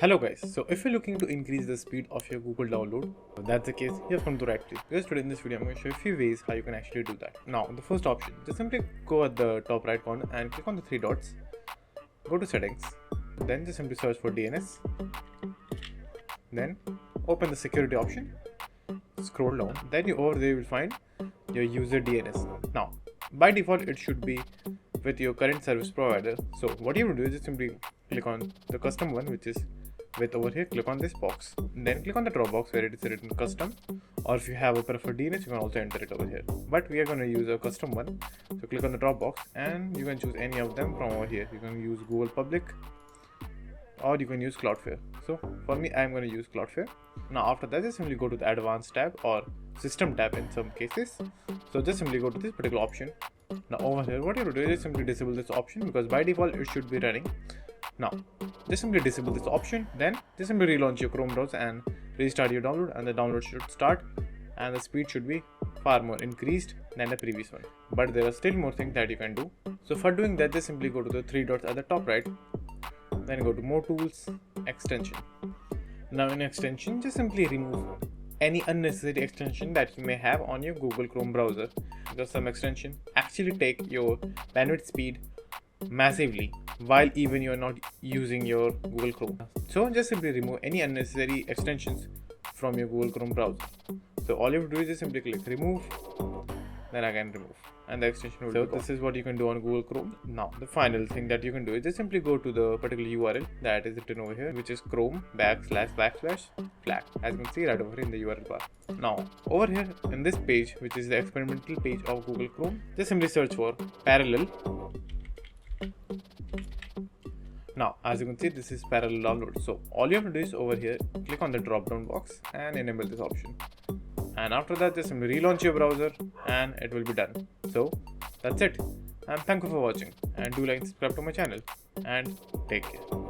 Hello guys, so if you're looking to increase the speed of your Google download, if that's the case, you've come to the right place. Because today in this video I'm going to show you a few ways how you can actually do that. Now the first option, just simply go at the top right corner and click on the three dots, go to settings, then just simply search for DNS, then open the security option, scroll down, then over there you will find your user DNS. Now by default it should be with your current service provider, so what you will do is just simply click on the custom one, which is with over here. Click on this box, then click on the drop box where it is written custom, or if you have a preferred DNS you can also enter it over here, but we are going to use a custom one. So click on the drop box and you can choose any of them from over here. You can use Google Public or you can use Cloudflare. So for me I'm going to use Cloudflare. Now after that just simply go to the advanced tab or system tab in some cases. So just simply go to this particular option. Now over here what you have to do is simply disable this option, because by default it should be running. Now just simply disable this option, then just simply relaunch your Chrome browser and restart your download, and the download should start and the speed should be far more increased than the previous one. But there are still more things that you can do. So for doing that just simply go to the three dots at the top right, then go to more tools, extension. Now in extension just simply remove any unnecessary extension that you may have on your Google Chrome browser, because some extension actually take your bandwidth speed massively while even you are not using your Google Chrome. So just simply remove any unnecessary extensions from your Google Chrome browser. So all you have to do is just simply click remove, then again remove, and the extension will be gone. This is what you can do on Google Chrome. Now the final thing that you can do is just simply go to the particular URL that is written over here, which is chrome//flag, as you can see right over here in the URL bar. Now over here in this page, which is the experimental page of Google Chrome, just simply search for parallel. Now as you can see this is parallel download. So all you have to do is over here click on the drop down box and enable this option, and after that just simply relaunch your browser and it will be done. So that's it, and thank you for watching, and do like and subscribe to my channel, and take care.